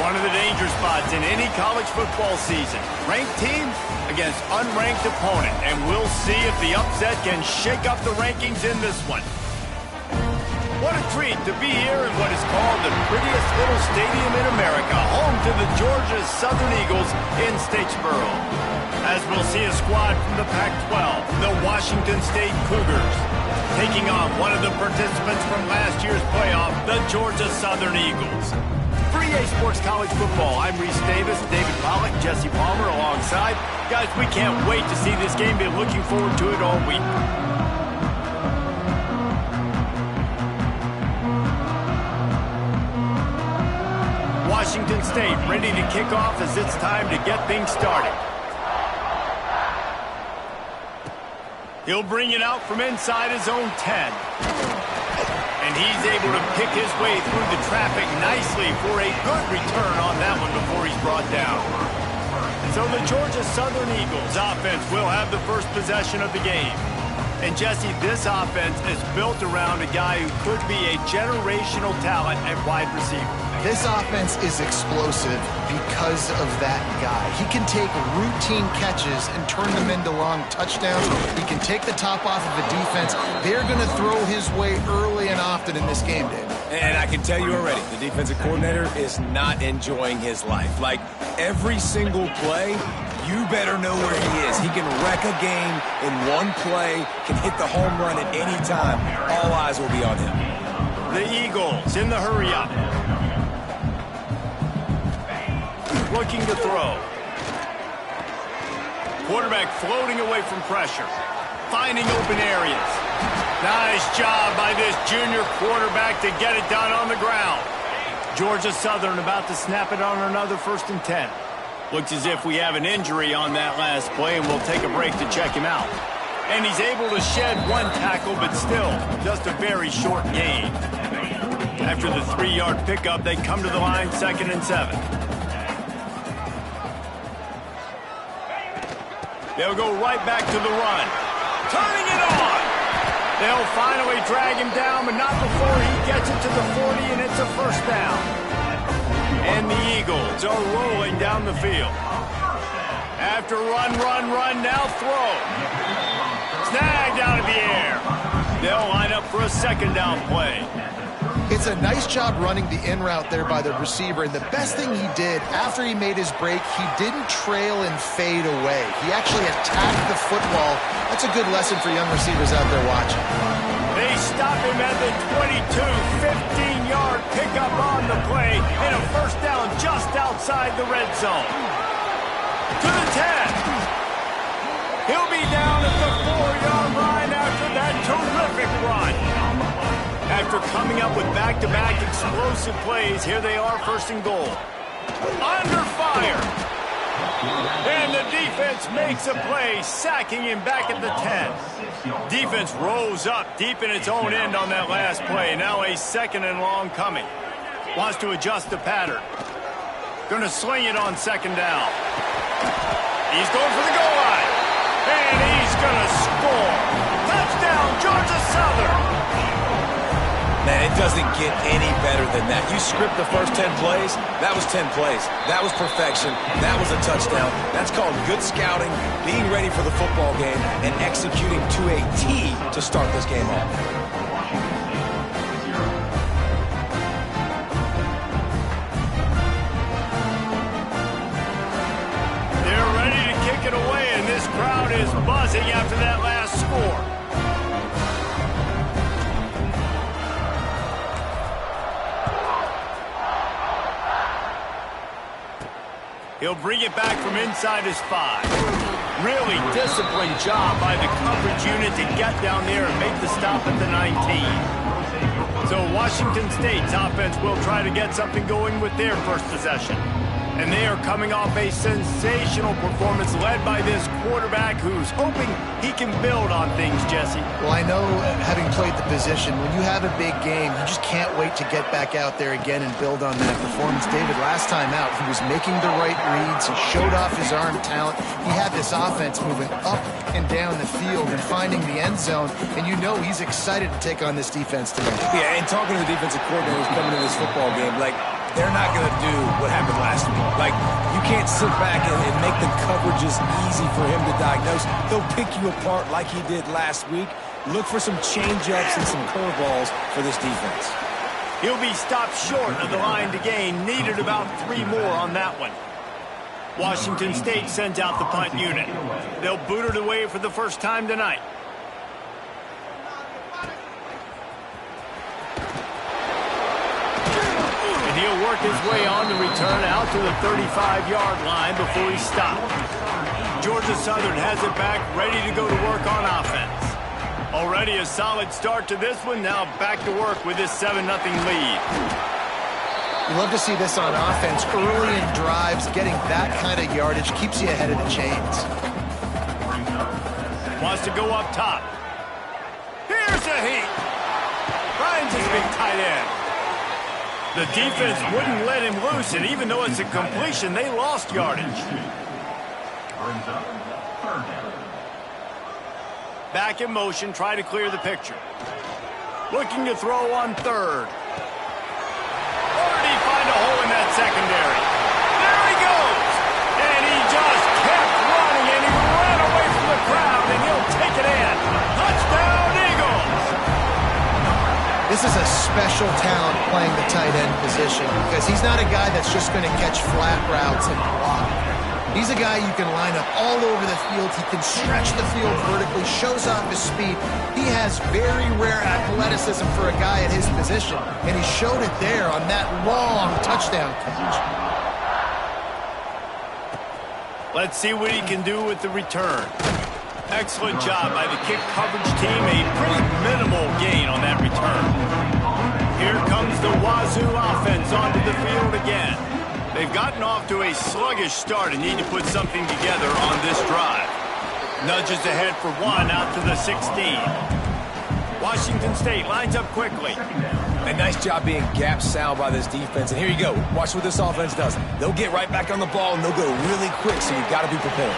One of the danger spots in any college football season. Ranked team against unranked opponent. And we'll see if the upset can shake up the rankings in this one. What a treat to be here in what is called the prettiest little stadium in America, home to the Georgia Southern Eagles in Statesboro. As we'll see a squad from the Pac-12, the Washington State Cougars, taking on one of the participants from last year's playoff, the Georgia Southern Eagles. For EA Sports College Football, I'm Reese Davis, David Pollack, Jesse Palmer alongside. Guys, we can't wait to see this game. Been looking forward to it all week. Washington State ready to kick off as it's time to get things started. He'll bring it out from inside his own 10. And he's able to pick his way through the traffic nicely for a good return on that one before he's brought down. So the Georgia Southern Eagles offense will have the first possession of the game. And Jesse, this offense is built around a guy who could be a generational talent at wide receiver. This offense is explosive because of that guy. He can take routine catches and turn them into long touchdowns. He can take the top off of a defense. They're going to throw his way early and often in this game, Dave. And I can tell you already, the defensive coordinator is not enjoying his life. Like, every single play, you better know where he is. He can wreck a game in one play, can hit the home run at any time. All eyes will be on him. The Eagles in the hurry-up. Looking to throw. Quarterback floating away from pressure. Finding open areas. Nice job by this junior quarterback to get it done on the ground. Georgia Southern about to snap it on another 1st and 10. Looks as if we have an injury on that last play, and we'll take a break to check him out. And he's able to shed one tackle, but still just a very short gain. After the 3-yard pickup, they come to the line 2nd and 7. They'll go right back to the run. Turning it on! They'll finally drag him down, but not before he gets it to the 40, and it's a 1st down. And the Eagles are rolling down the field. After run, now throw. Snagged out of the air. They'll line up for a 2nd down play. It's a nice job running the in route there by the receiver, and the best thing he did after he made his break, he didn't trail and fade away. He actually attacked the football. That's a good lesson for young receivers out there watching. They stop him at the 22, 15-yard pickup on the play, and a 1st down just outside the red zone. To the 10. He'll be down at the 4-yard line after that terrific run. After coming up with back-to-back explosive plays, here they are, 1st and goal. Under fire. And the defense makes a play, sacking him back at the 10. Defense rose up deep in its own end on that last play. Now a 2nd and long coming. Wants to adjust the pattern. Going to sling it on 2nd down. He's going for the goal line. And he's going to score. Touchdown, Georgia Southern. Man, it doesn't get any better than that. You script the first 10 plays, that was 10 plays. That was perfection. That was a touchdown. That's called good scouting, being ready for the football game, and executing to a T to start this game off. They're ready to kick it away, and this crowd is buzzing after that last score. He'll bring it back from inside his 5. Really disciplined job by the coverage unit to get down there and make the stop at the 19. So Washington State's offense will try to get something going with their first possession. And they are coming off a sensational performance led by this quarterback who's hoping he can build on things, Jesse. Well, I know, having played the position, when you have a big game, you just can't wait to get back out there again and build on that performance. David, last time out, he was making the right reads. He showed off his arm talent. He had this offense moving up and down the field and finding the end zone. And you know he's excited to take on this defense tonight. Yeah, and talking to the defensive coordinator who's coming to this football game, like, they're not going to do what happened last week. Like, you can't sit back and make the coverages easy for him to diagnose. He'll pick you apart like he did last week. Look for some change-ups and some curveballs for this defense. He'll be stopped short of the line to gain. Needed about 3 more on that one. Washington State sends out the punt unit. They'll boot it away for the first time tonight. He'll work his way on the return out to the 35-yard line before he's stopped. Georgia Southern has it back, ready to go to work on offense. Already a solid start to this one. Now back to work with this 7-0 lead. You love to see this on offense. Early in drives, getting that kind of yardage keeps you ahead of the chains. Wants to go up top. Here's a heat. Finds his big tight end. The defense wouldn't let him loose, and even though it's a completion, they lost yardage. Back in motion, try to clear the picture. Looking to throw on third. Or did he find a hole in that secondary? There he goes! And he just kept running, and he ran away from the crowd, and he'll take it in. Touchdown, Eagles! This is a special talent playing the tight end position because he's not a guy that's just going to catch flat routes and block. He's a guy you can line up all over the field. He can stretch the field vertically, shows off his speed. He has very rare athleticism for a guy at his position, and he showed it there on that long touchdown catch. Let's see what he can do with the return. Excellent job by the kick coverage team. A pretty minimal gain on that return. Here comes the Wazoo offense onto the field again. They've gotten off to a sluggish start and need to put something together on this drive. Nudges ahead for 1 out to the 16. Washington State lines up quickly. A nice job being gap sound by this defense. And here you go. Watch what this offense does. They'll get right back on the ball, and they'll go really quick, so you've got to be prepared.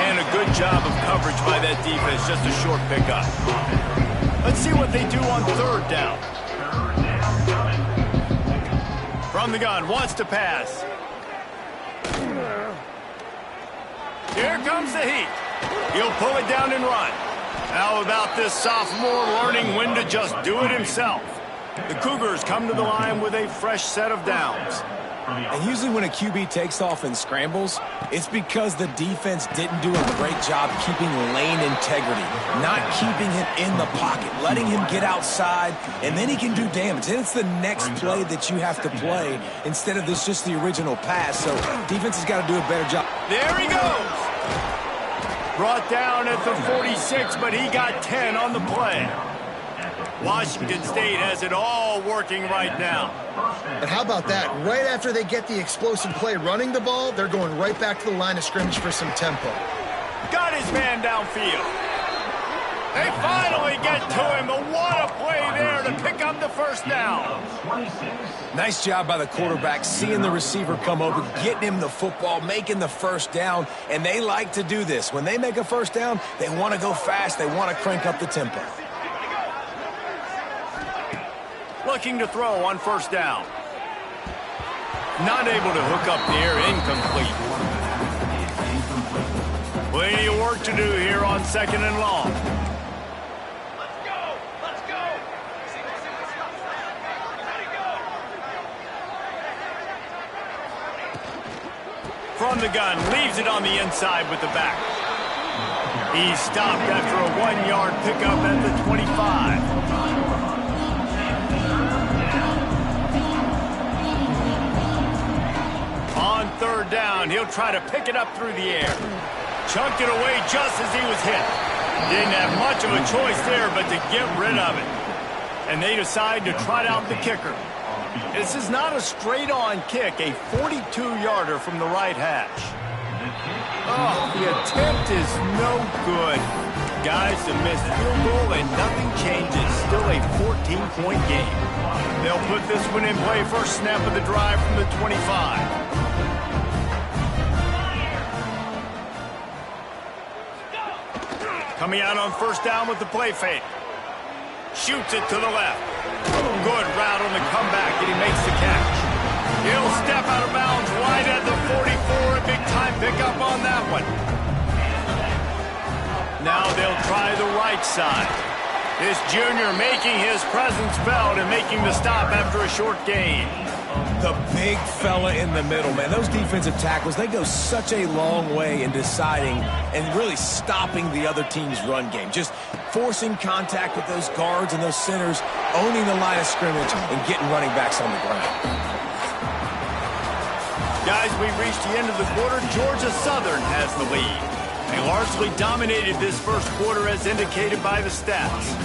And a good job of coverage by that defense, just a short pickup. Let's see what they do on third down. From the gun, wants to pass. Here comes the heat. He'll pull it down and run. How about this sophomore learning when to just do it himself? The Cougars come to the line with a fresh set of downs. And usually when a QB takes off and scrambles, it's because the defense didn't do a great job keeping lane integrity, not keeping him in the pocket, letting him get outside, and then he can do damage. And it's the next play that you have to play instead of this just the original pass. So defense has got to do a better job. There he goes. Brought down at the 46, but he got 10 on the play. Washington State has it all working right now. And how about that? Right after they get the explosive play running the ball, they're going right back to the line of scrimmage for some tempo. Got his man downfield. They finally get to him, but what a play there to pick up the first down. Nice job by the quarterback, seeing the receiver come over, getting him the football, making the first down, and they like to do this. When they make a first down, they want to go fast, they want to crank up the tempo. Looking to throw on first down. Not able to hook up the air, incomplete. Plenty of work to do here on second and long. Let's go! Let's go! From the gun, leaves it on the inside with the back. He's stopped after a 1-yard pickup at the 25. On third down, he'll try to pick it up through the air. Chunked it away just as he was hit. Didn't have much of a choice there but to get rid of it. And they decide to trot out the kicker. This is not a straight-on kick, a 42-yarder from the right hash. Oh, the attempt is no good. Guys, a missed field goal and nothing changes. Still a 14-point game. They'll put this one in play first snap of the drive from the 25. Coming out on first down with the play fake. Shoots it to the left. good route on the comeback, and he makes the catch. He'll step out of bounds right at the 44. A big-time pickup on that one. Now they'll try the right side. This junior making his presence felt and making the stop after a short gain. The big fella in the middle, man. Those defensive tackles, they go such a long way in deciding and really stopping the other team's run game. Just forcing contact with those guards and those centers, owning the line of scrimmage, and getting running backs on the ground. Guys, we've reached the end of the quarter. Georgia Southern has the lead. They largely dominated this first quarter as indicated by the stats.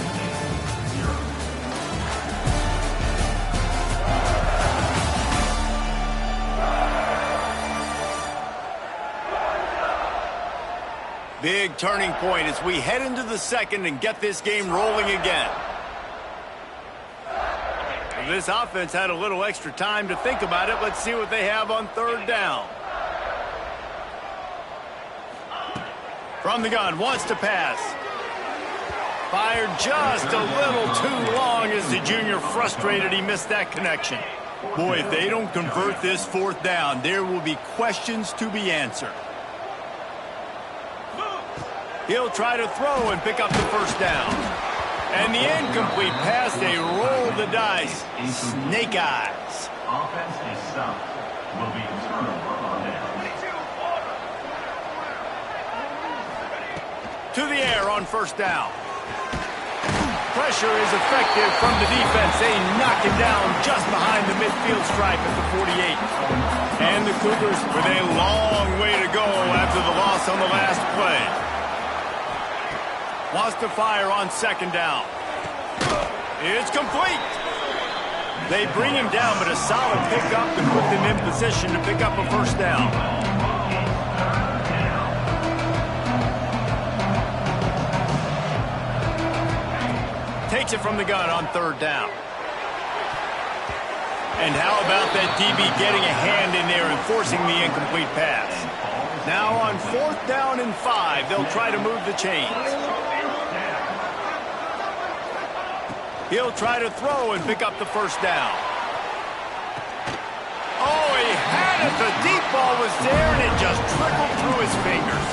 Big turning point as we head into the second and get this game rolling again. Well, this offense had a little extra time to think about it. Let's see what they have on third down. From the gun, wants to pass. Fired just a little too long as the junior frustrated he missed that connection. Boy, if they don't convert this fourth down, there will be questions to be answered. He'll try to throw and pick up the first down. And the incomplete pass, they roll the dice. Snake eyes. Offense is stopped. Will be turnover on down. To the air on first down. Pressure is effective from the defense. They knock him down just behind the midfield stripe at the 48. And the Cougars with a long way to go after the loss on the last play. Wants to fire on second down. It's complete. They bring him down, but a solid pickup to put them in position to pick up a first down. Takes it from the gun on third down. And how about that DB getting a hand in there and forcing the incomplete pass? Now on fourth down and 5, they'll try to move the chains. He'll try to throw and pick up the first down. Oh, he had it. The deep ball was there, and it just trickled through his fingers.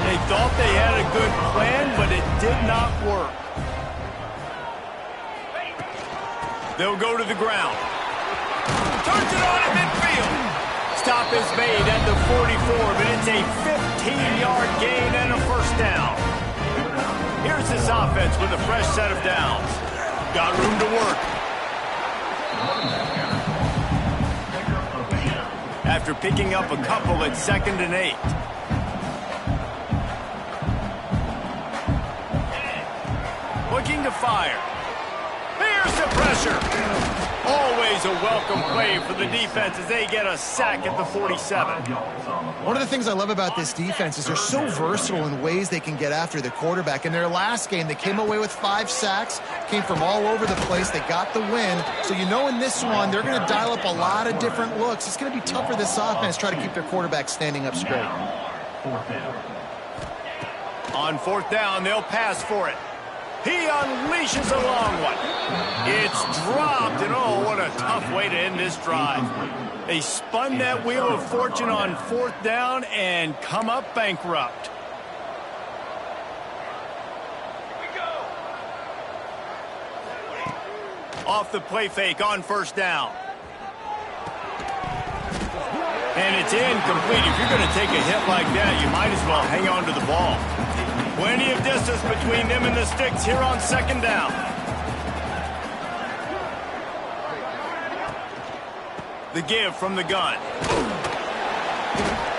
They thought they had a good plan, but it did not work. They'll go to the ground. Turns it on at midfield. Stop is made at the 44, but it's a 15-yard gain and a first down. Here's this offense with a fresh set of downs. Got room to work. After picking up a couple at 2nd and 8. Looking to fire. Here's the pressure. Always a welcome play for the defense as they get a sack at the 47. One of the things I love about this defense is they're so versatile in ways they can get after the quarterback. In their last game, they came away with 5 sacks, came from all over the place. They got the win. So you know in this one, they're going to dial up a lot of different looks. It's going to be tough for this offense to try to keep their quarterback standing up straight. On fourth down, they'll pass for it. He unleashes a long one. It's dropped, and oh, what a tough way to end this drive. They spun that wheel of fortune on fourth down and come up bankrupt. Off the play fake on first down. And it's incomplete. If you're going to take a hit like that, you might as well hang on to the ball. Plenty of distance between them and the sticks here on second down. The give from the gun.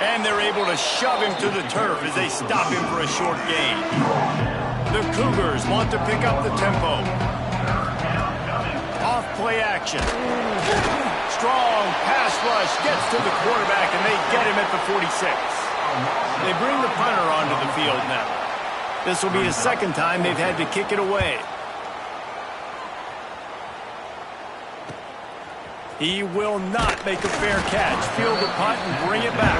And they're able to shove him to the turf as they stop him for a short gain. The Cougars want to pick up the tempo. Off play action. Strong pass rush gets to the quarterback, and they get him at the 46. They bring the punter onto the field now. This will be the second time they've had to kick it away. He will not make a fair catch. Field the punt and bring it back.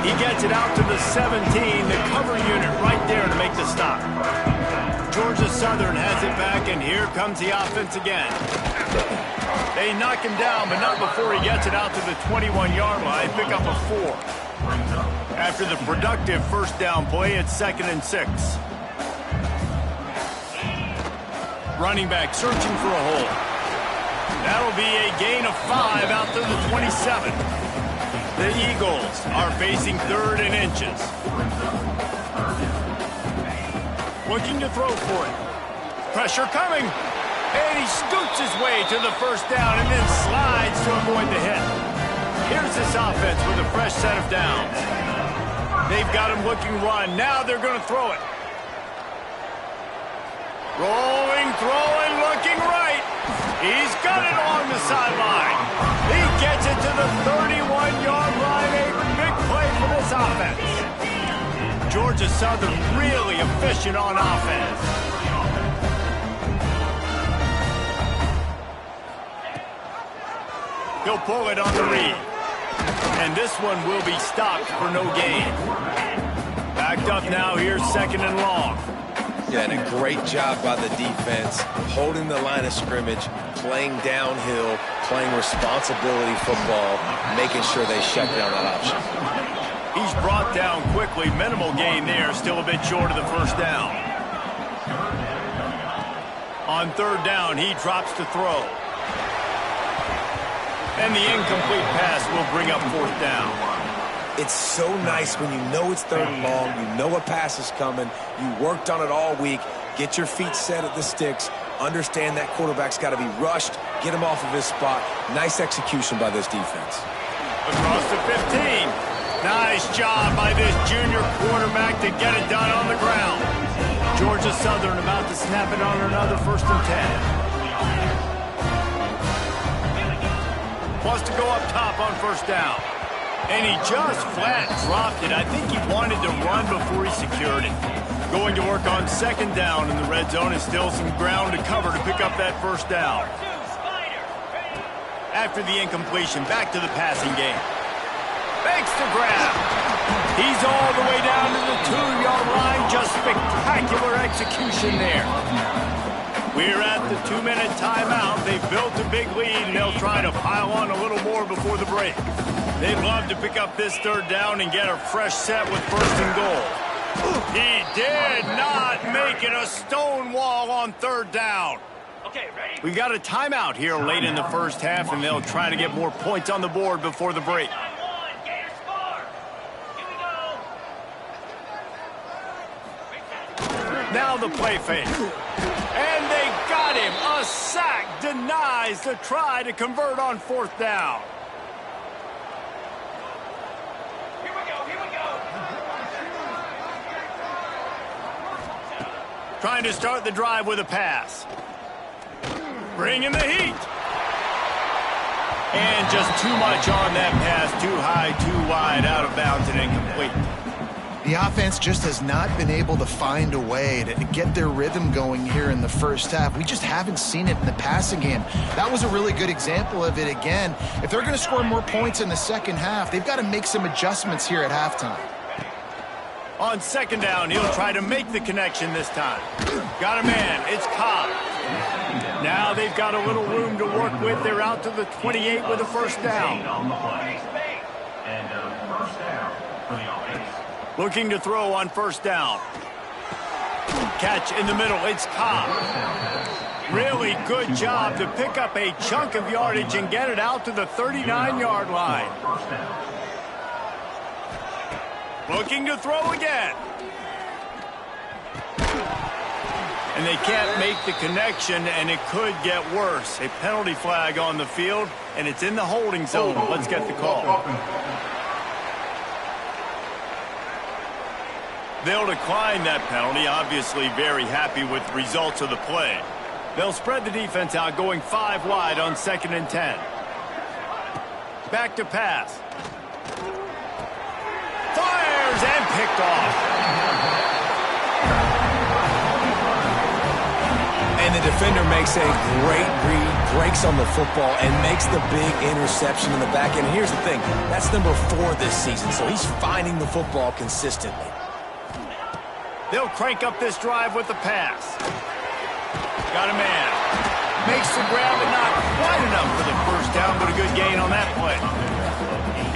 He gets it out to the 17. The cover unit right there to make the stop. Georgia Southern has it back, and here comes the offense again. They knock him down, but not before he gets it out to the 21-yard line. Pick up a 4. After the productive first down play, it's 2nd and 6. Running back searching for a hole. That'll be a gain of 5 out to the 27. The Eagles are facing 3rd and inches. Looking to throw for it. Pressure coming. And he scoots his way to the first down and then slides to avoid the hit. Here's this offense with a fresh set of downs. They've got him looking run. Now they're going to throw it. Rolling, throwing, looking right. He's got it along the sideline. He gets it to the 31-yard line. A big play for this offense. Georgia Southern really efficient on offense. He'll pull it on the read. And this one will be stopped for no gain. Backed up now here, 2nd and long. Yeah, and a great job by the defense, holding the line of scrimmage, playing downhill, playing responsibility football, making sure they shut down that option. He's brought down quickly. Minimal gain there, still a bit short of the first down. On 3rd down, he drops to throw. And the incomplete pass will bring up 4th down. It's so nice when you know it's 3rd and long, you know a pass is coming, you worked on it all week, get your feet set at the sticks, understand that quarterback's got to be rushed, get him off of his spot. Nice execution by this defense. Across the 15. Nice job by this junior quarterback to get it done on the ground. Georgia Southern about to snap it on another 1st and 10. Wants to go up top on 1st down. And he just flat dropped it. I think he wanted to run before he secured it. Going to work on 2nd down in the red zone and still some ground to cover to pick up that 1st down. After the incompletion, back to the passing game. Makes the grab. He's all the way down to the 2-yard line. Just spectacular execution there. We're at the 2-minute timeout. They've built a big lead, and they'll try to pile on a little more before the break. They'd love to pick up this 3rd down and get a fresh set with 1st and goal. He did not make it a stone wall on 3rd down. Okay, ready? We got a timeout here late in the first half, and they'll try to get more points on the board before the break. Now the play fake. And they got him. A sack denies the try to convert on 4th down. Here we go. Trying to start the drive with a pass. Bringing the heat. And just too much on that pass. Too high, too wide, out of bounds and incomplete. The offense just has not been able to find a way to get their rhythm going here in the first half. We just haven't seen it in the passing game. That was a really good example of it again. If they're going to score more points in the second half, they've got to make some adjustments here at halftime. On 2nd down, he'll try to make the connection this time. Got a man. It's Cobb. Now they've got a little room to work with. They're out to the 28 with a 1st down. On the play. And 1st down for the offense. Looking to throw on 1st down. Catch in the middle. It's Cobb. Really good job to pick up a chunk of yardage and get it out to the 39-yard line. Looking to throw again. And they can't make the connection, and it could get worse. A penalty flag on the field, and it's in the holding zone. Let's get the call. They'll decline that penalty, obviously very happy with the results of the play. They'll spread the defense out, going 5 wide on 2nd and 10. Back to pass. Fires and picked off. And the defender makes a great read, breaks on the football, and makes the big interception in the back end. Here's the thing, that's number 4 this season, so he's finding the football consistently. They'll crank up this drive with the pass. Got a man. Makes the grab, but not quite enough for the first down, but a good gain on that play.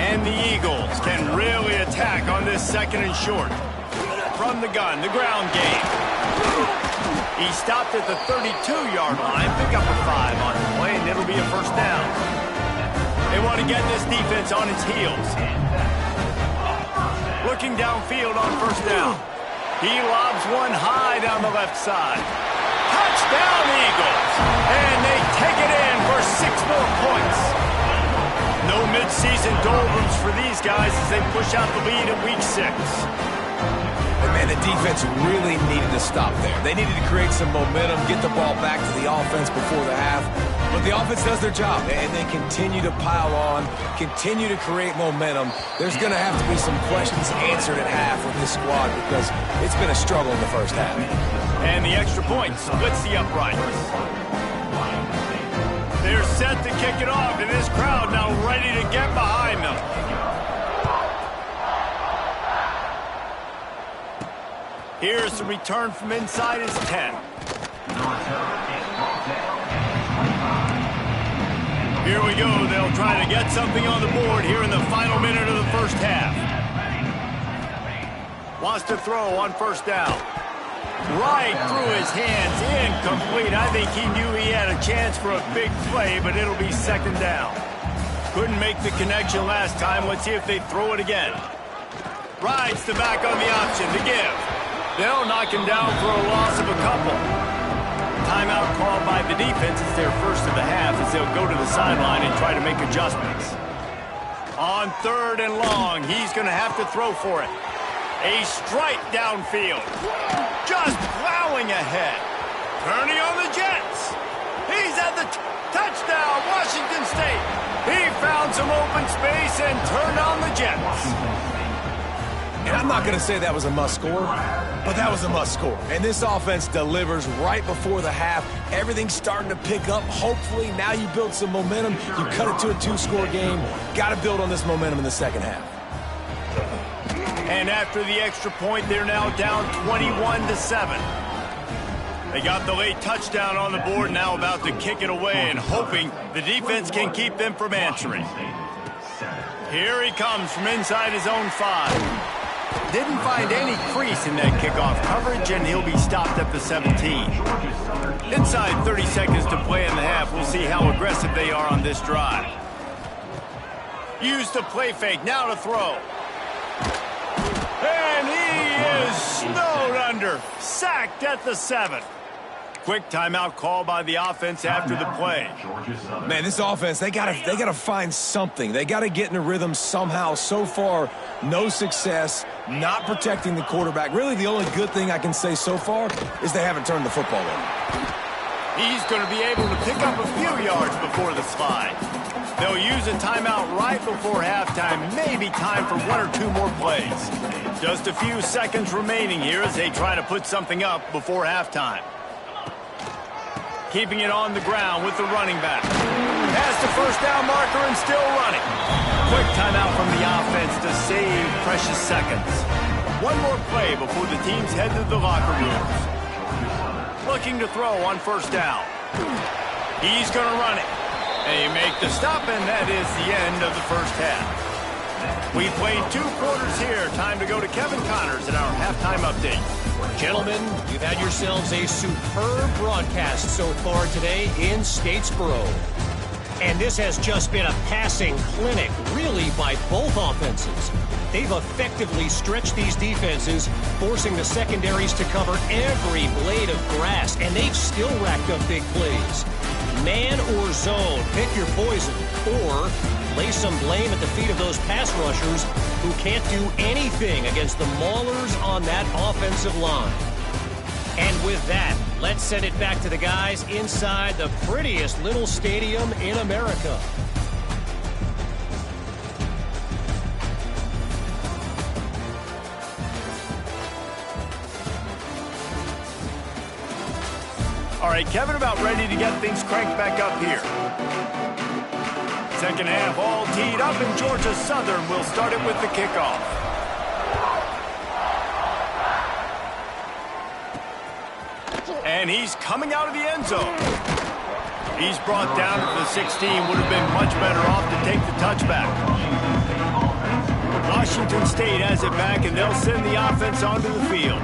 And the Eagles can really attack on this second and short. From the gun, the ground game. He stopped at the 32-yard line, pick up a 5 on the play, and it'll be a first down. They want to get this defense on its heels. Looking downfield on first down. He lobs one high down the left side. Touchdown, Eagles! And they take it in for 6 more points. No midseason doldrums for these guys as they push out the lead at week 6. And man, the defense really needed to stop there. They needed to create some momentum, get the ball back to the offense before the half. But the offense does their job, and they continue to pile on, continue to create momentum. There's going to have to be some questions answered at half with this squad because it's been a struggle in the first half. And the extra point splits the uprights. They're set to kick it off, and this crowd now ready to get behind them. Here's the return from inside his 10. Here we go. They'll try to get something on the board here in the final minute of the first half. Wants to throw on first down. Right through his hands, incomplete. I think he knew he had a chance for a big play, but it'll be second down. Couldn't make the connection last time. Let's see if they throw it again. Rides the back on the option to give. They'll knock him down for a loss of a couple. Timeout called by the defense. It's their first of the half as they'll go to the sideline and try to make adjustments. On third and long, he's going to have to throw for it. A strike downfield. Just plowing ahead. Turning on the Jets. He's at the touchdown, Washington State. He found some open space and turned on the Jets. And I'm not going to say that was a must-score, but that was a must-score. And this offense delivers right before the half. Everything's starting to pick up. Hopefully, now you build some momentum. You cut it to a 2-score game. Got to build on this momentum in the second half. And after the extra point, they're now down 21-7. They got the late touchdown on the board, now about to kick it away and hoping the defense can keep them from answering. Here he comes from inside his own 5. Didn't find any crease in that kickoff coverage, and he'll be stopped at the 17. Inside 30 seconds to play in the half. We'll see how aggressive they are on this drive. Used the play fake, now to throw. And he is snowed under. Sacked at the 7. Quick timeout call by the offense after the play. Man, this offense, they gotta find something. They gotta get in a rhythm somehow. So far, no success, not protecting the quarterback. Really, the only good thing I can say so far is they haven't turned the football over. He's going to be able to pick up a few yards before the slide. They'll use a timeout right before halftime. Maybe time for 1 or 2 more plays. Just a few seconds remaining here as they try to put something up before halftime. Keeping it on the ground with the running back. Past the first down marker and still running. Quick timeout from the offense to save precious seconds. 1 more play before the teams head to the locker rooms. Looking to throw on first down. He's going to run it. They make the stop, and that is the end of the first half. We played 2 quarters here. Time to go to Kevin Connors in our halftime update. Gentlemen, you've had yourselves a superb broadcast so far today in Statesboro. And this has just been a passing clinic, really, by both offenses. They've effectively stretched these defenses, forcing the secondaries to cover every blade of grass, and they've still racked up big plays. Man or zone, pick your poison, or lay some blame at the feet of those pass rushers who can't do anything against the maulers on that offensive line. And with that, let's send it back to the guys inside the prettiest little stadium in America. All right, Kevin, about ready to get things cranked back up here. Second half all teed up, and Georgia Southern will start it with the kickoff. And he's coming out of the end zone. He's brought down to the 16. Would have been much better off to take the touchback. Washington State has it back, and they'll send the offense onto the field.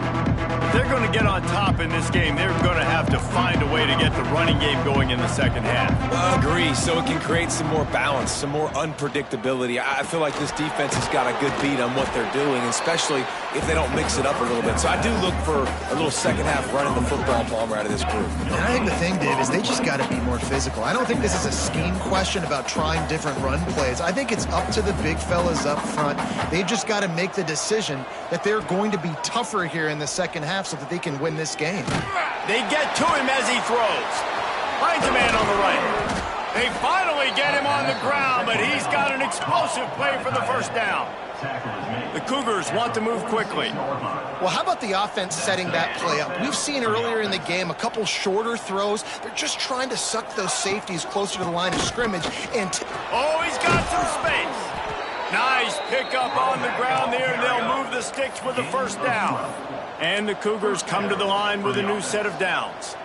If they're going to get on top in this game, they're going to have to find a way to get the running game going in the second half. Agree, so it can create some more balance, some more unpredictability. I feel like this defense has got a good beat on what they're doing, especially if they don't mix it up a little bit. So I do look for a little second half running the football, Palmer, out of this group. And I think the thing, Dave, is they just got to be more physical. I don't think this is a scheme question about trying different run plays. I think it's up to the big fellas up front. They've just got to make the decision that they're going to be tougher here in the second half so that they can win this game. They get to him as he throws. Finds a man on the right. They finally get him on the ground, but he's got an explosive play for the first down. The Cougars want to move quickly. Well, how about the offense setting that play up? We've seen earlier in the game a couple shorter throws. They're just trying to suck those safeties closer to the line of scrimmage. And oh, he's got some space. Nice pickup on the ground there, and they'll move the sticks with the first down. And the Cougars come to the line with a new set of downs.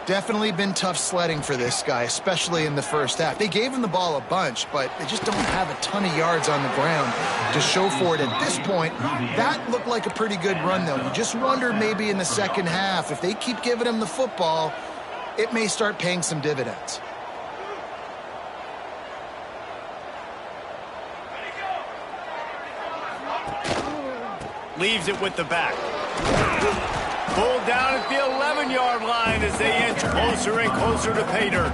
Definitely been tough sledding for this guy, especially in the first half. They gave him the ball a bunch, but they just don't have a ton of yards on the ground to show for it at this point. That looked like a pretty good run, though. You just wonder maybe in the second half, if they keep giving him the football, it may start paying some dividends. Leaves it with the back. Pulled down at the 11-yard line as they inch closer and closer to pay dirt.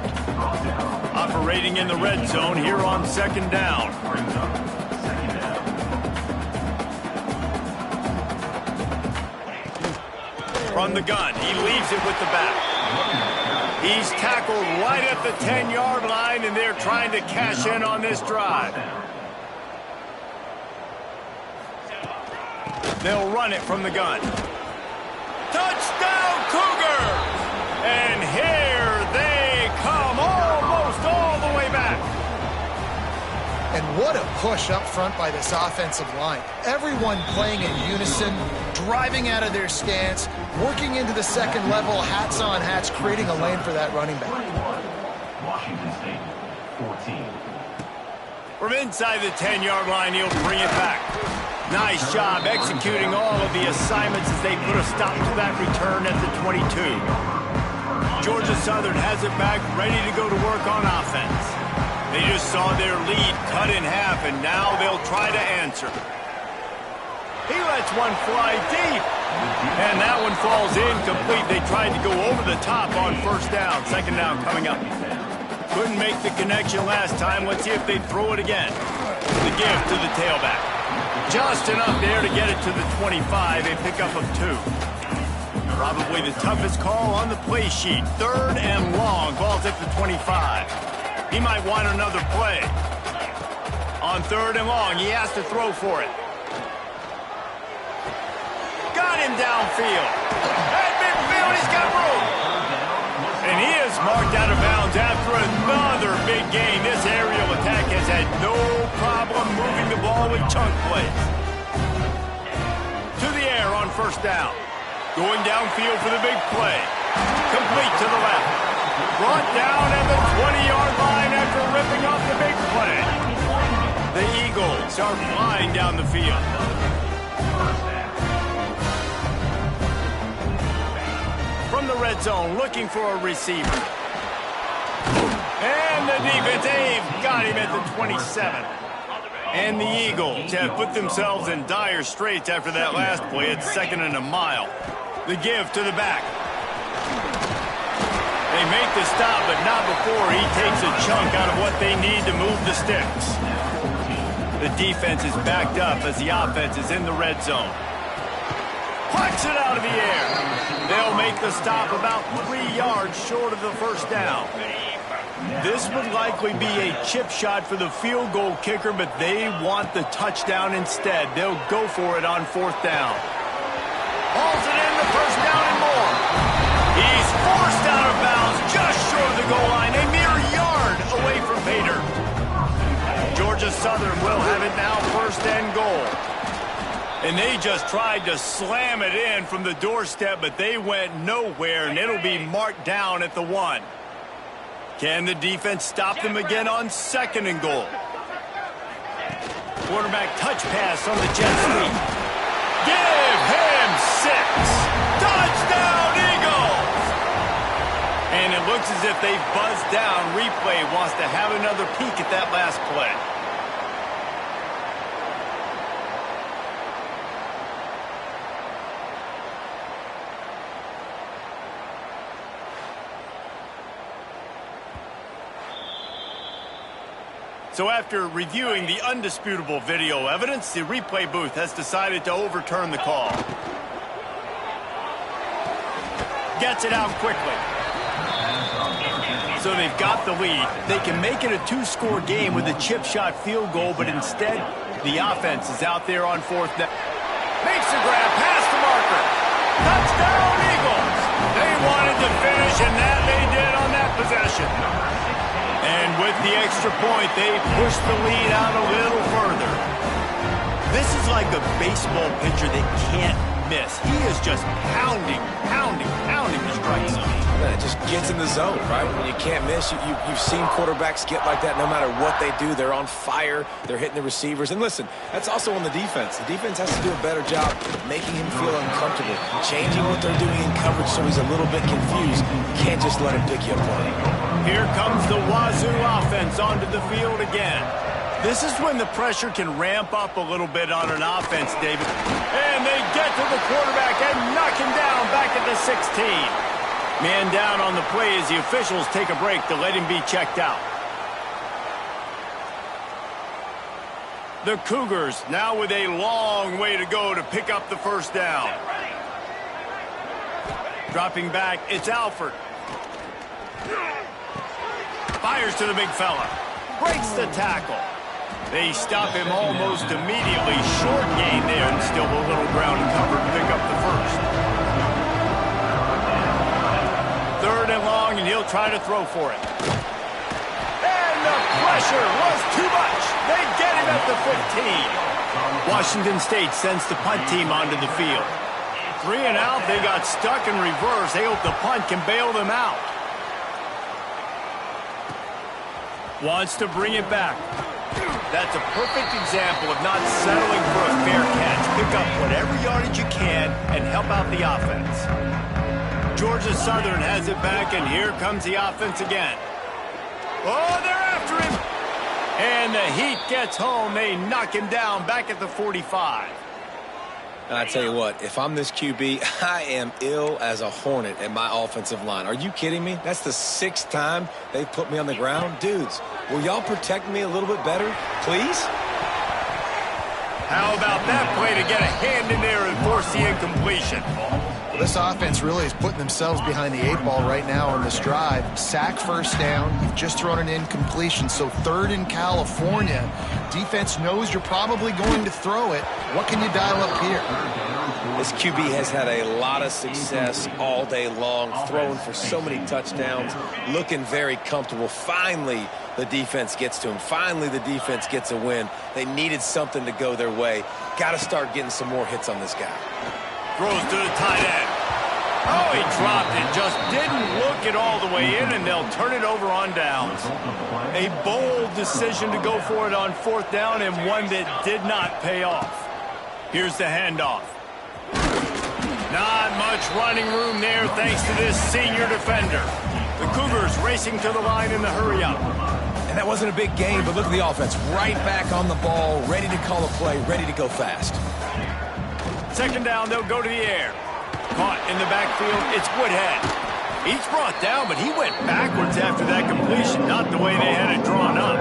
Operating in the red zone here on second down. From the gun, he leaves it with the back. He's tackled right at the 10-yard line, and they're trying to cash in on this drive. They'll run it from the gun. Touchdown, Cougars! And here they come, almost all the way back. And what a push up front by this offensive line. Everyone playing in unison, driving out of their stance, working into the second level, hats on hats, creating a lane for that running back. Washington State, 14. From inside the 10-yard line, he'll bring it back. Nice job executing all of the assignments as they put a stop to that return at the 22. Georgia Southern has it back, ready to go to work on offense. They just saw their lead cut in half, and now they'll try to answer. He lets one fly deep, and that one falls incomplete. They tried to go over the top on first down. Second down coming up. Couldn't make the connection last time. Let's see if they throw it again. The give to the tailback. Just enough there to get it to the 25, a pickup of 2. Probably the toughest call on the play sheet. Third and long, ball's at the 25. He might want another play. On third and long, he has to throw for it. Got him downfield. At midfield, he's got room. And he is marked out of bounds after another big gain. This aerial attack has had no problem moving the ball with chunk plays. To the air on first down. Going downfield for the big play. Complete to the left. Brought down at the 20-yard line after ripping off the big play. The Eagles are flying down the field. From the red zone, looking for a receiver. And the defense, they've got him at the 27. And the Eagles have put themselves in dire straits after that last play. It's second and a mile. The give to the back. They make the stop, but not before he takes a chunk out of what they need to move the sticks. The defense is backed up as the offense is in the red zone. Plucks it out of the air. They'll make the stop about 3 yards short of the first down. This would likely be a chip shot for the field goal kicker, but they want the touchdown instead. They'll go for it on fourth down. Hauls it in, the first down and more. He's forced out of bounds just short of the goal line, a mere yard away from Pater. Georgia Southern will have it now, first and goal. And they just tried to slam it in from the doorstep, but they went nowhere, and it'll be marked down at the 1. Can the defense stop them again on 2nd and goal? Quarterback touch pass on the jet sweep. Give him 6. Touchdown, Eagles! And it looks as if they've buzzed down. Replay wants to have another peek at that last play. So after reviewing the undisputable video evidence, the replay booth has decided to overturn the call. Gets it out quickly. So they've got the lead. They can make it a 2-score game with a chip shot field goal, but instead, the offense is out there on 4th down. Makes the grab, past the marker. Touchdown, Eagles! They wanted to finish, and that they did on that possession. And with the extra point, they push the lead out a little further. This is like a baseball pitcher that can't miss. He is just pounding the strike zone. It just gets in the zone, right? When you can't miss, you've seen quarterbacks get like that no matter what they do. They're on fire. They're hitting the receivers. And listen, that's also on the defense. The defense has to do a better job making him feel uncomfortable, changing what they're doing in coverage so he's a little bit confused. You can't just let him pick you apart. Here comes the Wazoo offense onto the field again. This is when the pressure can ramp up a little bit on an offense, David. And they get to the quarterback and knock him down back at the 16. Man down on the play as the officials take a break to let him be checked out. The Cougars now with a long way to go to pick up the 1st down. Dropping back, it's Alford. Fires to the big fella. Breaks the tackle. They stop him almost immediately. Short gain there and still a little ground cover to pick up the 1st. 3rd and long, and he'll try to throw for it. And the pressure was too much. They get him at the 15. Washington State sends the punt team onto the field. 3 and out, they got stuck in reverse. They hope the punt can bail them out. Wants to bring it back. That's a perfect example of not settling for a fair catch. Pick up whatever yardage you can and help out the offense. Georgia Southern has it back, and here comes the offense again. Oh, they're after him. And the heat gets home. They knock him down back at the 45. And I tell you what, if I'm this QB, I am ill as a hornet at my offensive line. Are you kidding me? That's the 6th time they've put me on the ground. Dudes, will y'all protect me a little bit better, please? How about that play to get a hand in there and force the incompletion? Well, this offense really is putting themselves behind the 8 ball right now on this drive. Sack 1st down. You've just thrown an incompletion, so 3rd in California. Defense knows you're probably going to throw it. What can you dial up here? This QB has had a lot of success all day long, throwing for so many touchdowns, looking very comfortable. Finally, the defense gets to him. Finally, the defense gets a win. They needed something to go their way. Got to start getting some more hits on this guy. Throws to the tight end. Oh, he dropped it. Just didn't look it all the way in, and they'll turn it over on downs. A bold decision to go for it on 4th down, and one that did not pay off. Here's the handoff. Not much running room there thanks to this senior defender. The Cougars racing to the line in the hurry-up. And that wasn't a big game, but look at the offense. Right back on the ball, ready to call a play, ready to go fast. 2nd down, they'll go to the air. Caught in the backfield, it's Woodhead. He's brought down, but he went backwards after that completion, not the way they had it drawn up.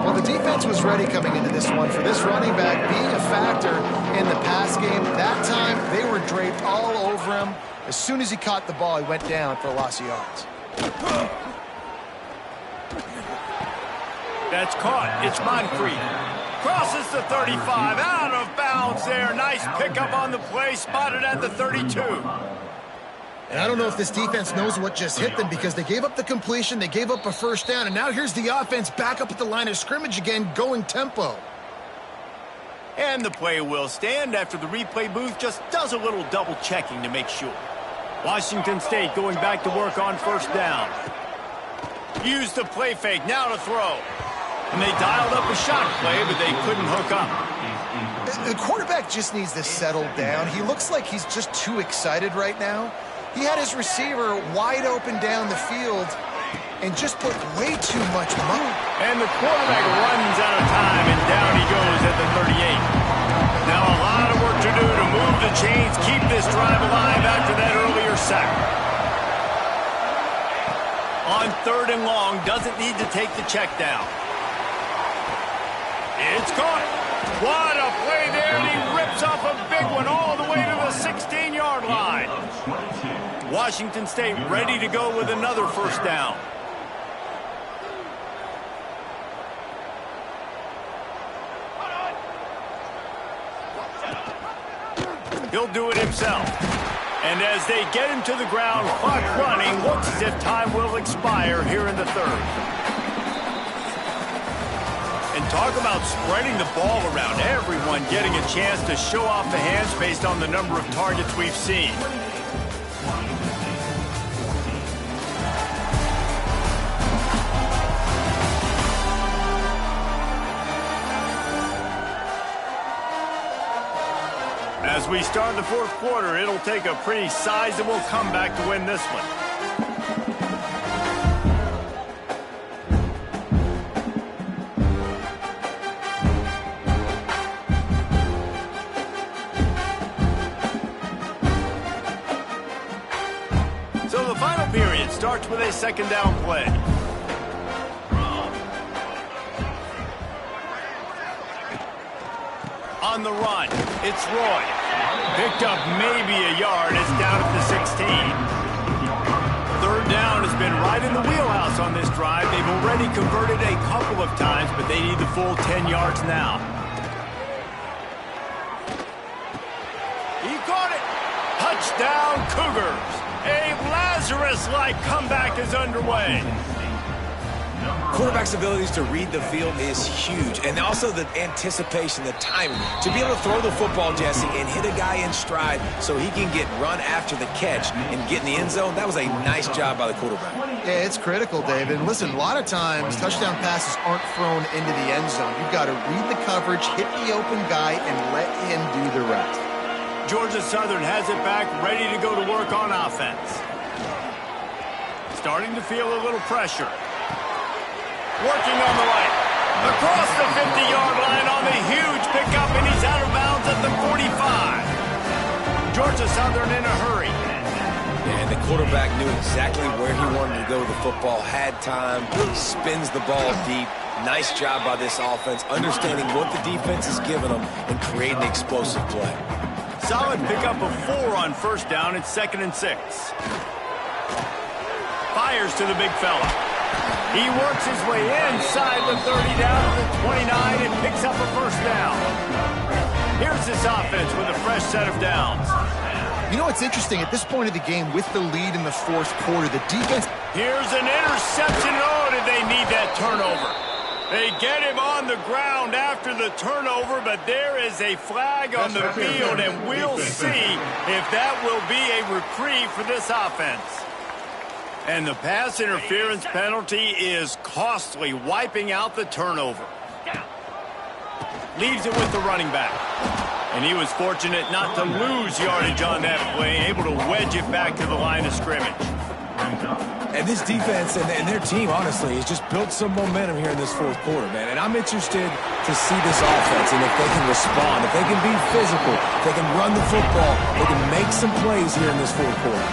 Well, the defense was ready coming into this one for this running back being a factor in the pass game. That time, they were draped all over him. As soon as he caught the ball, he went down for a loss of yards. That's caught. It's Moncrief. Crosses the 35. Out of bounds there. Nice pickup on the play. Spotted at the 32. And I don't know if this defense knows what just hit them because they gave up the completion, they gave up a 1st down, and now here's the offense back up at the line of scrimmage again, going tempo. And the play will stand after the replay booth just does a little double checking to make sure. Washington State going back to work on first down. Use the play fake, now to throw. And they dialed up a shot play, but they couldn't hook up. The quarterback just needs to settle down. He looks like he's just too excited right now. He had his receiver wide open down the field and just put way too much money. And the quarterback runs out of time, and down he goes at the 38. Now a lot of work to do to move the chains, keep this drive alive after that earlier sack. On 3rd and long, doesn't need to take the check down. It's caught. What a play there, and he rips off a big one all the way to the 16-yard line. Washington State ready to go with another first down. He'll do it himself. And as they get him to the ground, clock running, looks as if time will expire here in the 3rd. And talk about spreading the ball around, everyone getting a chance to show off the hands based on the number of targets we've seen. As we start the 4th quarter, it'll take a pretty sizable comeback to win this one. So the final period starts with a 2nd down play. On the run, it's Roy. Picked up maybe a yard. It's down at the 16. 3rd down has been right in the wheelhouse on this drive. They've already converted a couple of times, but they need the full 10 yards now. He caught it. Touchdown, Cougars. A Lazarus-like comeback is underway. Quarterback's abilities to read the field is huge, and also the anticipation, the timing. To be able to throw the football, Jesse, and hit a guy in stride so he can get run after the catch and get in the end zone, that was a nice job by the quarterback. Yeah, it's critical, David. And listen, a lot of times touchdown passes aren't thrown into the end zone. You've got to read the coverage, hit the open guy, and let him do the rest. Georgia Southern has it back, ready to go to work on offense. Starting to feel a little pressure. Working on the right. Across the 50-yard line on the huge pickup, and he's out of bounds at the 45. Georgia Southern in a hurry. And the quarterback knew exactly where he wanted to go with the football, had time, spins the ball deep. Nice job by this offense, understanding what the defense is giving them and creating explosive play. Solid pickup of 4 on first down. It's 2nd and 6. Fires to the big fella. He works his way inside the 30 down to the 29 and picks up a first down. Here's this offense with a fresh set of downs. You know what's interesting? At this point of the game, with the lead in the 4th quarter, the defense... Here's an interception. Oh, did they need that turnover? They get him on the ground after the turnover, but there is a flag on the field, and we'll see if that will be a reprieve for this offense. And the pass interference penalty is costly, wiping out the turnover. Leaves it with the running back. And he was fortunate not to lose yardage on that play, able to wedge it back to the line of scrimmage. And this defense and their team, honestly, has just built some momentum here in this 4th quarter, man. And I'm interested to see this offense and if they can respond, if they can be physical, if they can run the football, they can make some plays here in this 4th quarter.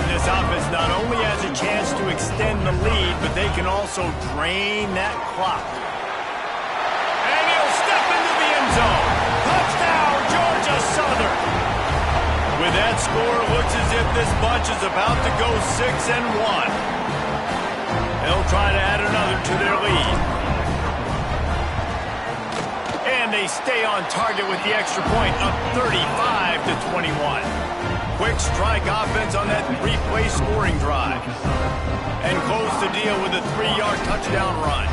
This offense not only has a chance to extend the lead, but they can also drain that clock. And he'll step into the end zone. Touchdown, Georgia Southern. With that score, it looks as if this bunch is about to go 6-1. They'll try to add another to their lead. And they stay on target with the extra point, up 35-21. Quick strike offense on that 3-play scoring drive. And close the deal with a 3-yard touchdown run.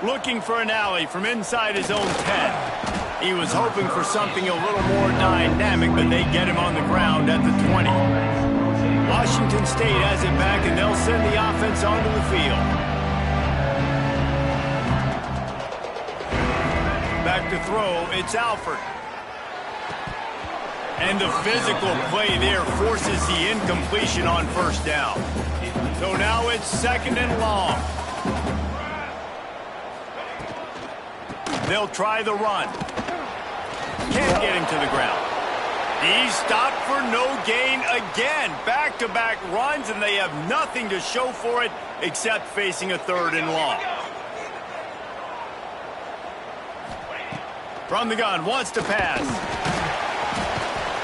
Looking for an alley from inside his own 10. He was hoping for something a little more dynamic, but they get him on the ground at the 20. Washington State has it back, and they'll send the offense onto the field. Back to throw, it's Alford. And the physical play there forces the incompletion on first down. So now it's 2nd and long. They'll try the run. Can't get him to the ground. He's stopped for no gain again. Back-to-back runs, and they have nothing to show for it except facing a 3rd and long. From the gun, wants to pass.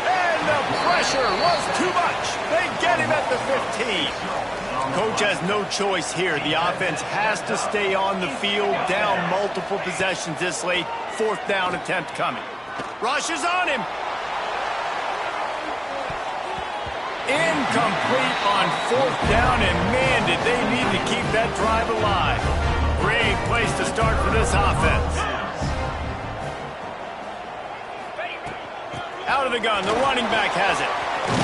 And the pressure was too much. They get him at the 15. Coach has no choice here. The offense has to stay on the field, down multiple possessions this late. 4th down attempt coming. Rushes on him. Incomplete on 4th down, and man, did they need to keep that drive alive. Great place to start for this offense. Out of the gun, the running back has it.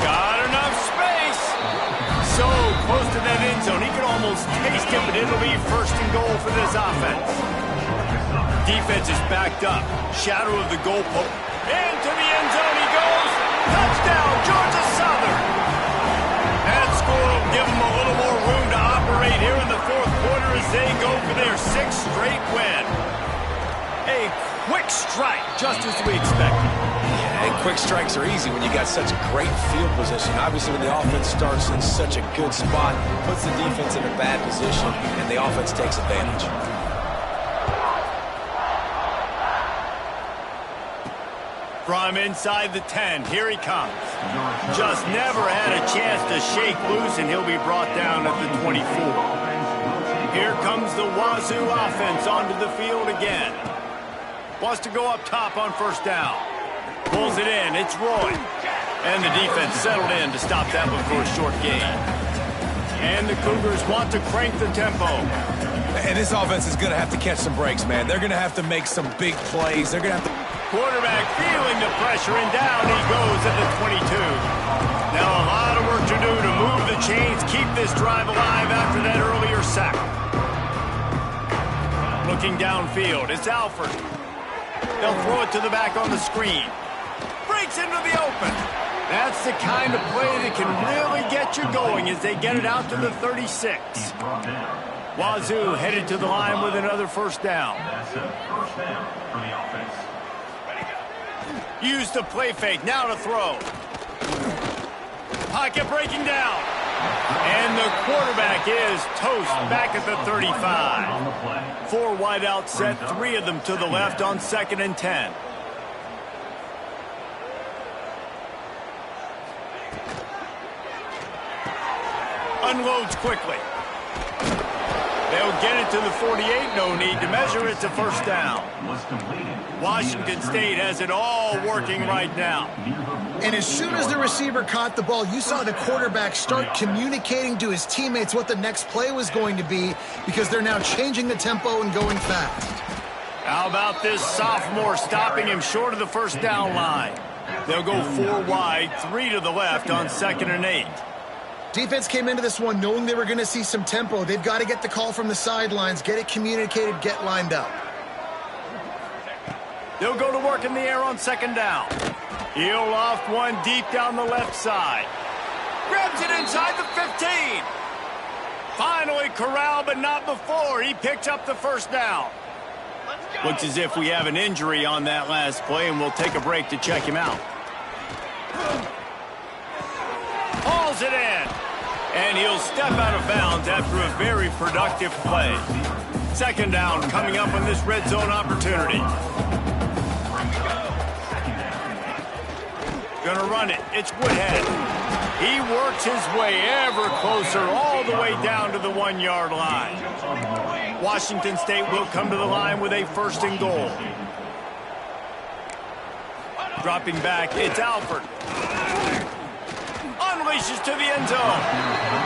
Got enough space. So close to that end zone, he can almost taste it, but it'll be 1st and goal for this offense. Defense is backed up. Shadow of the goalpost. Into the end zone he goes. Touchdown, Georgia Southern. That score will give them a little more room to operate here in the 4th quarter as they go for their 6th straight win. A quick strike, just as we expected. And quick strikes are easy when you got such great field position. Obviously, when the offense starts in such a good spot, puts the defense in a bad position, and the offense takes advantage. From inside the 10, here he comes. Just never had a chance to shake loose, and he'll be brought down at the 24. Here comes the Wazoo offense onto the field again. Wants to go up top on 1st down. Pulls it in, it's Roy. And the defense settled in to stop that one for a short gain. And the Cougars want to crank the tempo. And this offense is going to have to catch some breaks, man. They're going to have to make some big plays. They're going to have to... Quarterback feeling the pressure, and down he goes at the 22. Now a lot of work to do to move the chains, keep this drive alive after that earlier sack. Looking downfield, it's Alford. They'll throw it to the back on the screen. Breaks into the open. That's the kind of play that can really get you going as they get it out to the 36. Wazoo headed to the line with another 1st down. That's a 1st down for the offense. Used the play fake, now to throw. Pocket breaking down. And the quarterback is toast back at the 35. 4 wide out set, 3 of them to the left on 2nd and 10. Unloads quickly. They'll get it to the 48, no need to measure it to 1st down. Washington State has it all working right now. And as soon as the receiver caught the ball, you saw the quarterback start communicating to his teammates what the next play was going to be, because they're now changing the tempo and going fast. How about this sophomore stopping him short of the 1st down line? They'll go 4 wide, 3 to the left on 2nd and 8. Defense came into this one knowing they were going to see some tempo. They've got to get the call from the sidelines, get it communicated, get lined up. They'll go to work in the air on 2nd down. He'll loft one deep down the left side. Grabs it inside the 15. Finally corralled, but not before. He picks up the 1st down. Looks as if we have an injury on that last play, and we'll take a break to check him out. Hauls it in. And he'll step out of bounds after a very productive play. 2nd down coming up on this red zone opportunity. Gonna run it. It's Woodhead. He works his way ever closer all the way down to the 1-yard line. Washington State will come to the line with a 1st and goal. Dropping back, it's Alford. unleashes to the end zone.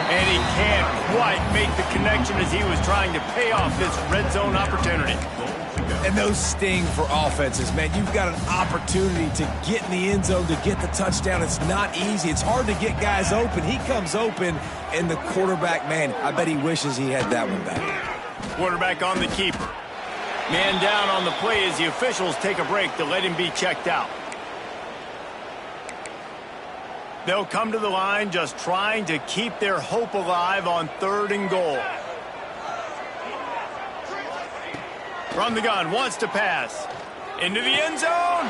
And he can't quite make the connection as he was trying to pay off this red zone opportunity. And those sting for offenses, man. You've got an opportunity to get in the end zone, to get the touchdown. It's not easy. It's hard to get guys open. He comes open, and the quarterback, man, I bet he wishes he had that one back. Quarterback on the keeper. Man down on the play as the officials take a break to let him be checked out. They'll come to the line just trying to keep their hope alive on 3rd and goal. From the gun, wants to pass. Into the end zone.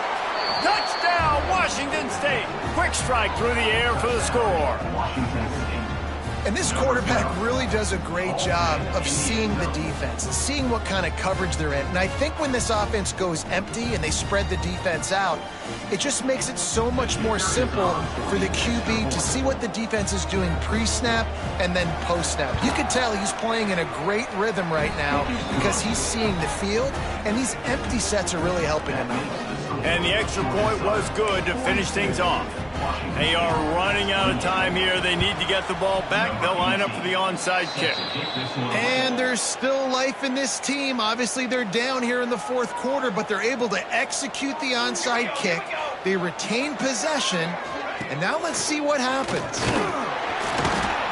Touchdown, Washington State. Quick strike through the air for the score. And this quarterback really does a great job of seeing the defense, seeing what kind of coverage they're in. And I think when this offense goes empty and they spread the defense out, it just makes it so much more simple for the QB to see what the defense is doing pre-snap and then post-snap. You could tell he's playing in a great rhythm right now because he's seeing the field, and these empty sets are really helping him out. And the extra point was good to finish things off. They are running out of time here. They need to get the ball back. They'll line up for the onside kick. And there's still life in this team. Obviously, they're down here in the 4th quarter, but they're able to execute the onside kick. They retain possession. And now let's see what happens.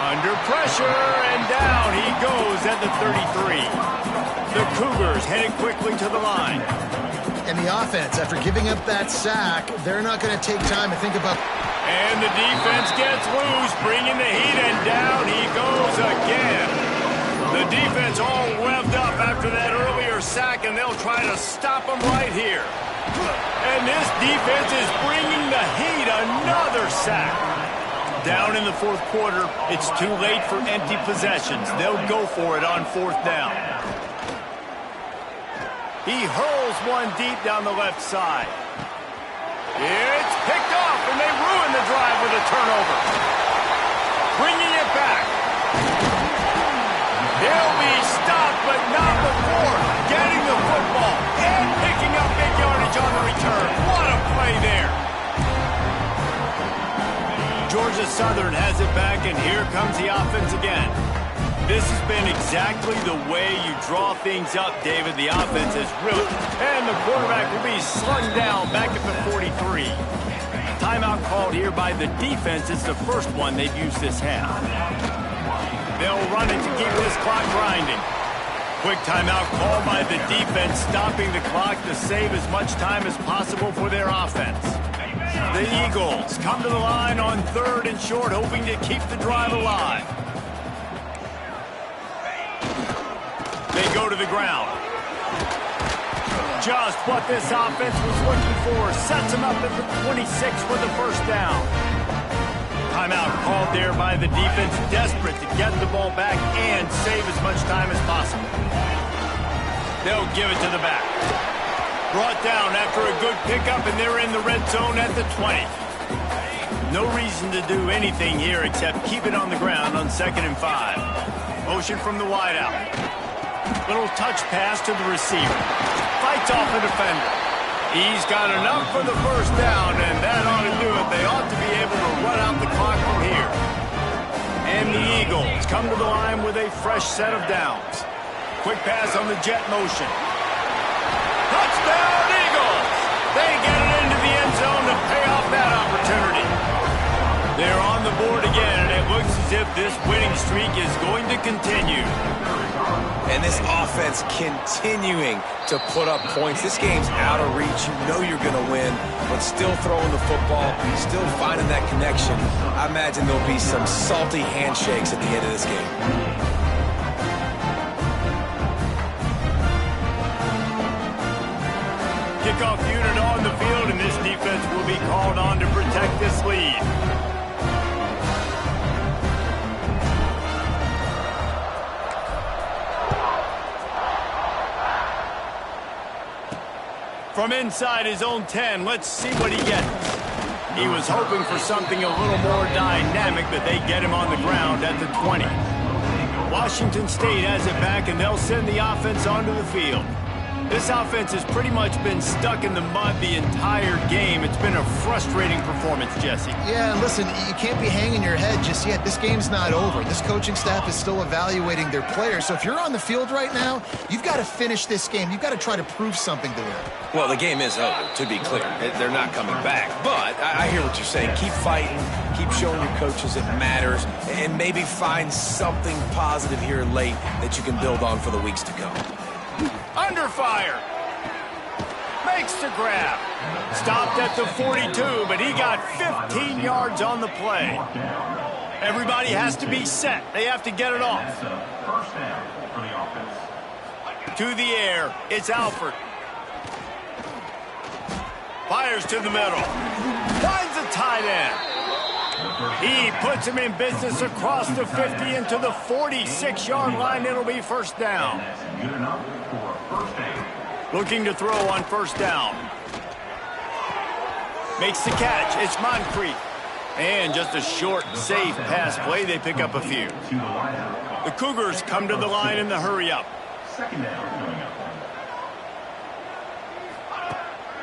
Under pressure, and down he goes at the 33. The Cougars headed quickly to the line. And the offense, after giving up that sack, they're not going to take time to think about. And the defense gets loose, bringing the heat, and down he goes again. The defense all revved up after that earlier sack, and they'll try to stop him right here. And this defense is bringing the heat, another sack. Down in the 4th quarter, it's too late for empty possessions. They'll go for it on 4th down. He hurls one deep down the left side. It's picked off, and they ruin the drive with a turnover. Bringing it back. They'll be stopped, but not before getting the football and picking up big yardage on the return. What a play there. Georgia Southern has it back, and here comes the offense again. This has been exactly the way you draw things up, David. The offense is really... And the quarterback will be slung down back at the 43. Timeout called here by the defense. It's the first one they've used this half. They'll run it to keep this clock grinding. Quick timeout called by the defense, stopping the clock to save as much time as possible for their offense. The Eagles come to the line on 3rd and short, hoping to keep the drive alive. They go to the ground. Just what this offense was looking for. Sets them up at the 26 for the first down. Timeout called there by the defense, desperate to get the ball back and save as much time as possible. They'll give it to the back. Brought down after a good pickup, and they're in the red zone at the 20. No reason to do anything here except keep it on the ground on 2nd and 5. Motion from the wideout. Little touch pass to the receiver. Fights off the defender. He's got enough for the first down, and that ought to do it. They ought to be able to run out the clock from here. And the Eagles come to the line with a fresh set of downs. Quick pass on the jet motion. Touchdown, Eagles! They get it into the end zone to pay off that opportunity. They're on the board again, and it looks as if this winning streak is going to continue. And this offense continuing to put up points. This game's out of reach. You know you're going to win, but still throwing the football, still finding that connection. I imagine there'll be some salty handshakes at the end of this game. Kickoff unit on the field, and this defense will be called on to protect this lead. From inside his own 10, let's see what he gets. He was hoping for something a little more dynamic, but they get him on the ground at the 20. Washington State has it back, and they'll send the offense onto the field. This offense has pretty much been stuck in the mud the entire game. It's been a frustrating performance, Jesse. Yeah, and listen, you can't be hanging your head just yet. This game's not over. This coaching staff is still evaluating their players. So if you're on the field right now, you've got to finish this game. You've got to try to prove something to them. Well, the game is over, to be clear. They're not coming back. But I hear what you're saying. Keep fighting. Keep showing your coaches it matters. And maybe find something positive here late that you can build on for the weeks to come. Under fire. Makes the grab. Stopped at the 42, but he got 15 yards on the play. Everybody has to be set. They have to get it off. First down for the offense. To the air. It's Alford. Fires to the middle. Finds a tight end. He puts him in business across the 50 into the 46-yard line. It'll be first down. That's good enough for first down. Looking to throw on first down. Makes the catch. It's Moncrief. And just a short, safe pass play. They pick up a few. The Cougars come to the line in the hurry-up. Second down coming up.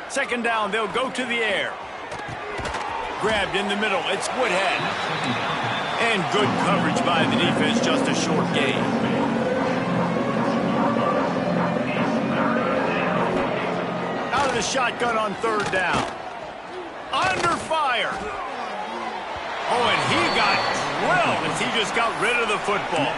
Second down, they'll go to the air. Grabbed in the middle. It's Woodhead. And good coverage by the defense. Just a short gain. Out of the shotgun on third down. Under fire. Oh, and he got drilled as he just got rid of the football.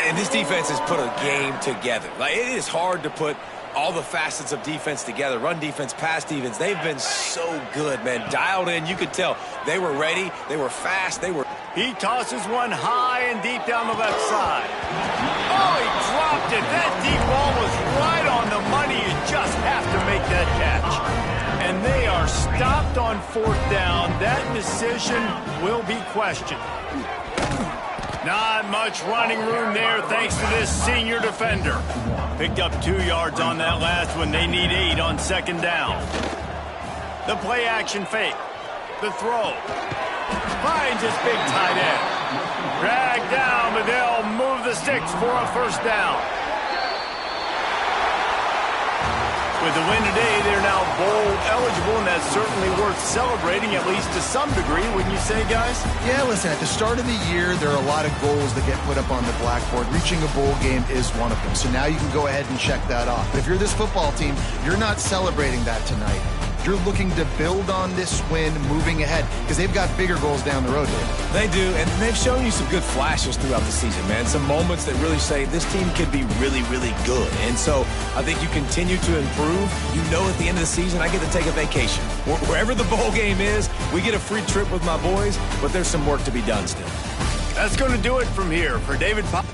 And this defense has put a game together. Like, it is hard to put all the facets of defense together. Run defense, pass defense. They've been so good, man. Dialed in. You could tell they were ready. They were fast. He tosses one high and deep down the left side. Oh, he dropped it. That deep ball was right on the money. You just have to make that catch. And they are stopped on fourth down. That decision will be questioned. Not much running room there thanks to this senior defender. Picked up 2 yards on that last one. They need 8 on second down. The play action fake. The throw. Finds his big tight end. Dragged down, but they'll move the sticks for a first down. With the win today, they're now bowl eligible, and that's certainly worth celebrating, at least to some degree, wouldn't you say, guys? Yeah, listen, at the start of the year, there are a lot of goals that get put up on the blackboard. Reaching a bowl game is one of them. So now you can go ahead and check that off. But if you're this football team, you're not celebrating that tonight. You're looking to build on this win moving ahead because they've got bigger goals down the road, David. They do, and they've shown you some good flashes throughout the season, man. Some moments that really say this team could be really, really good. And so I think you continue to improve. You know at the end of the season, I get to take a vacation. Wherever the bowl game is, we get a free trip with my boys, but there's some work to be done still. That's going to do it from here. For David Pop.